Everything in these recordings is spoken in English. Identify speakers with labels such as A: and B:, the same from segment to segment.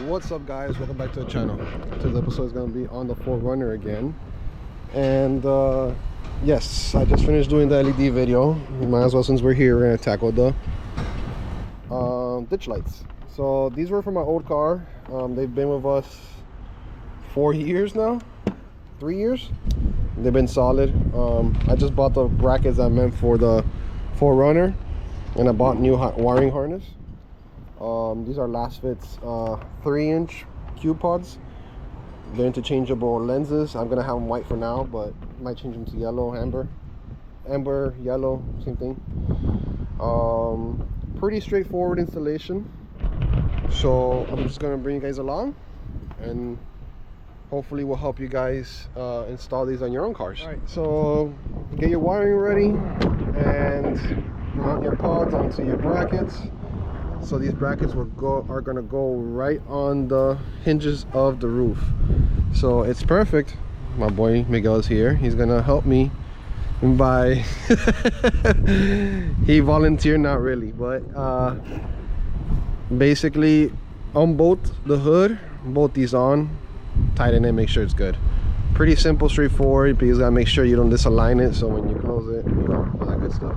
A: What's up, guys? Welcome back to the channel. Today's episode is going to be on the 4Runner again. And yes, I just finished doing the LED video. We might as well, since we're here, we're going to tackle the ditch lights. So these were from my old car. They've been with us 4 years now, 3 years. They've been solid. I just bought the brackets I meant for the 4Runner, and I bought new wiring harness. These are Lasfit's 3-inch cube pods. They're interchangeable lenses. I'm gonna have them white for now, but might change them to yellow, amber, yellow, same thing. Pretty straightforward installation. So I'm just gonna bring you guys along, and hopefully we'll help you guys install these on your own cars. All right, so get your wiring ready and mount your pods onto your brackets. So these brackets are gonna go right on the hinges of the roof. So it's perfect. My boy Miguel is here. He's gonna help me by he volunteered, not really, but basically on both the hood, both these on, tighten it, make sure it's good. Pretty simple, straightforward, but you gotta make sure you don't disalign it, so when you close it, you know, all that good stuff.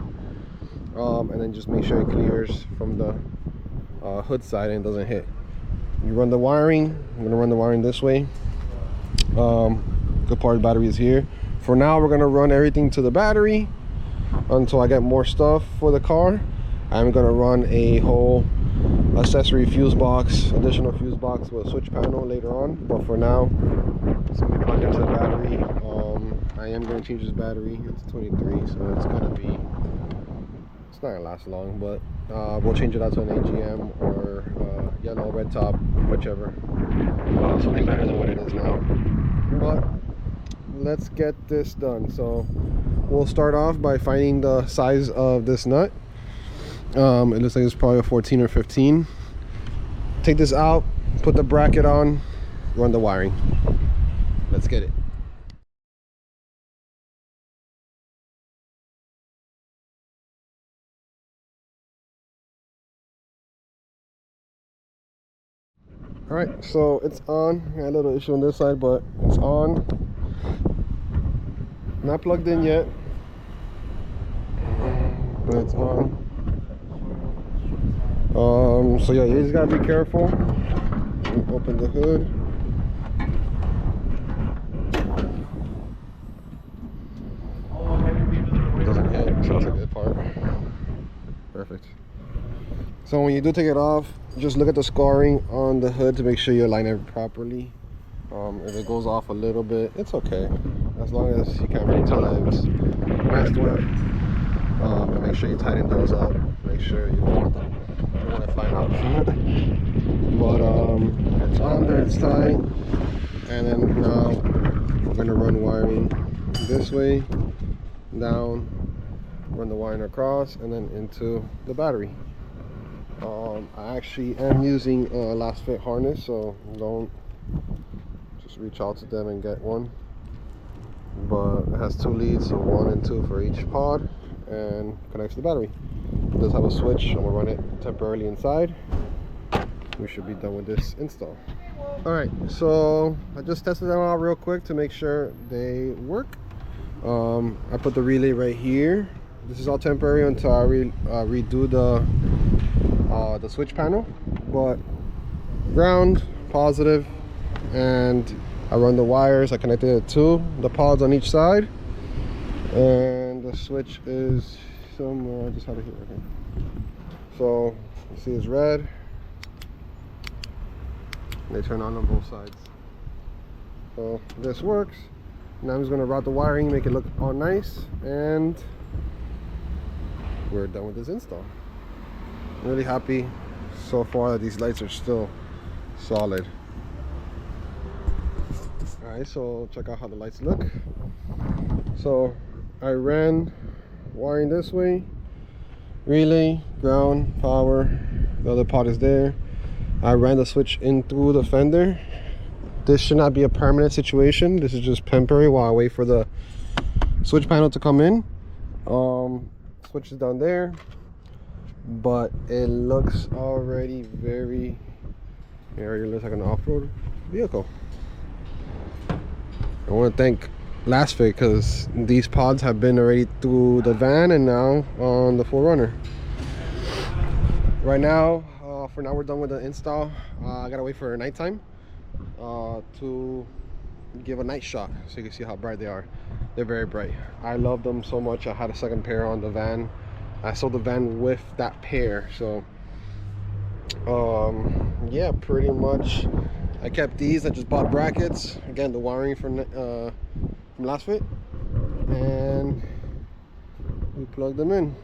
A: And then just make sure it clears from the hood side and doesn't hit. You run the wiring. I'm gonna run the wiring this way. Good part of the battery is here. For now, we're gonna run everything to the battery until I get more stuff for the car. I'm gonna run a whole accessory fuse box, additional fuse box with a switch panel later on, but for now it's gonna be plugged into the battery. I am going to change this battery. It's 23, so it's gonna be, it's not gonna last long, but we'll change it out to an AGM or yellow, red top, whichever. Something better than what it is now. But let's get this done. So we'll start off by finding the size of this nut. It looks like it's probably a 14 or 15. Take this out, put the bracket on, run the wiring. Let's get it. All right, so it's on. I had a little issue on this side, but it's on. Not plugged in yet, but it's on. So yeah, you just gotta be careful. Open the hood. It doesn't hit, so that's a good part. Perfect. So when you do take it off, just look at the scarring on the hood to make sure you align it properly. If it goes off a little bit, it's okay, as long as you can't really tell that it was messed with. And make sure you tighten those up. Make sure you don't want it flying out. But it's on there, it's tight. And then now we're gonna run wiring this way, down, run the wiring across, and then into the battery. I actually am using a Lasfit harness, so don't just reach out to them and get one. But it has 2 leads, so 1 and 2 for each pod, and connects to the battery. It does have a switch. I'm gonna run it temporarily inside. We should be done with this install. All right, so I just tested them out real quick to make sure they work. I put the relay right here. This is all temporary until I redo the switch panel, but ground positive, and I run the wires. I connected it to the pods on each side, and the switch is somewhere. I just have it here. Okay. So you see it's red. They turn on both sides. So this works. Now I'm just gonna route the wiring, make it look all nice, and we're done with this install. I'm really happy so far that these lights are still solid. Alright, so check out how the lights look. So I ran wiring this way, relay, ground, power, the other pod is there. I ran the switch in through the fender. This should not be a permanent situation. This is just temporary while I wait for the switch panel to come in. Switch is down there, but it looks already very area looks like an off-road vehicle. I want to thank Lasfit because these pods have been already through the van and now on the 4Runner. Right now, for now we're done with the install. I gotta wait for nighttime to give a night shot so you can see how bright they are. They're very bright. I love them so much. I had a second pair on the van. I sold the van with that pair, so yeah, pretty much I kept these. I just bought brackets, again the wiring from Lasfit, and we plugged them in.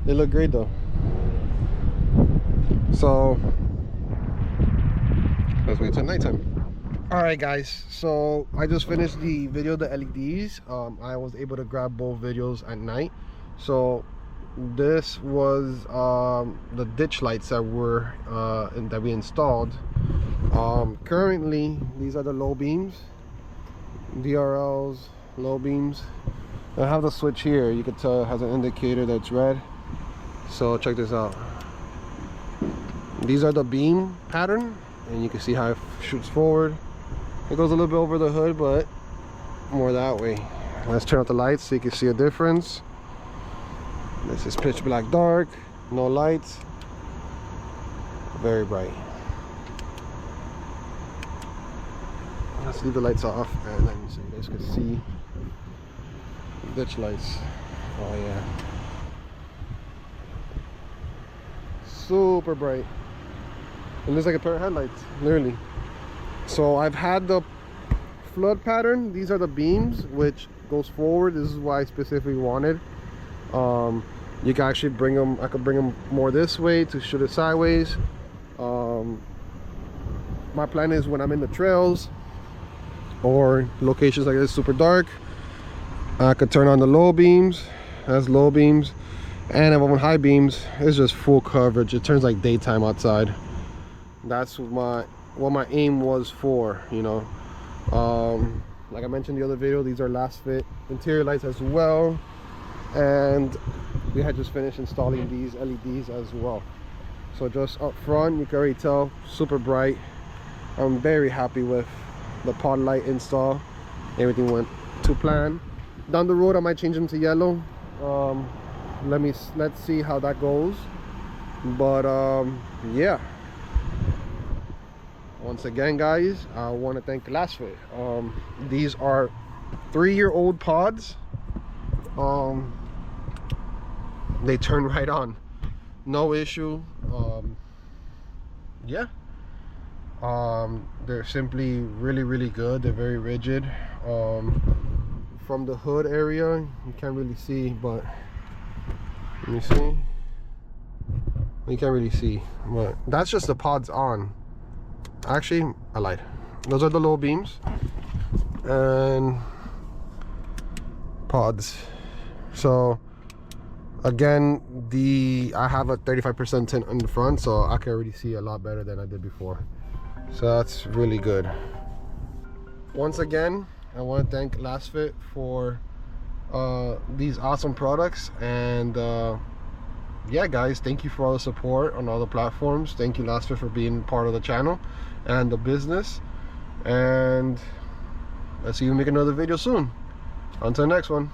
A: They look great though. So let's wait till nighttime. All right guys, so I just finished the video of the LEDs. I was able to grab both videos at night. So this was the ditch lights that were that we installed. Currently these are the low beams, DRLs, low beams. I have the switch here. You can tell it has an indicator that's red. So check this out. These are the beam pattern, and you can see how it shoots forward. It goes a little bit over the hood, but more that way. Let's turn off the lights so you can see a difference. This is pitch black dark, no lights, very bright. Let's leave the lights off and then so you guys can see ditch lights. Oh yeah, super bright. It looks like a pair of headlights, literally. So I've had the flood pattern. These are the beams which goes forward. This is why I specifically wanted. You can actually bring them, I could bring them more this way to shoot it sideways. My plan is when I'm in the trails or locations like this super dark, I could turn on the low beams. That's low beams, and if I'm on high beams, it's just full coverage. It turns like daytime outside. That's what my aim was for, you know. Like I mentioned in the other video, these are Lasfit interior lights as well, and we had just finished installing these LEDs as well. So just up front, you can already tell, super bright. I'm very happy with the pod light install. Everything went to plan. Down the road I might change them to yellow. Let's see how that goes. But yeah, once again guys, I want to thank Lasfit. These are 3-year-old pods. They turn right on, no issue. Yeah, they're simply really good. They're very rigid. From the hood area you can't really see, but let me see. You can't really see, but that's just the pods on. Actually, I lied. Those are the low beams and pods. So again, I have a 35% tint on the front, so I can already see a lot better than I did before. So that's really good. Once again, I want to thank Lasfit for these awesome products, and yeah guys, thank you for all the support on all the platforms. Thank you Lasfit for being part of the channel and the business, and let's see you make another video soon. Until next one.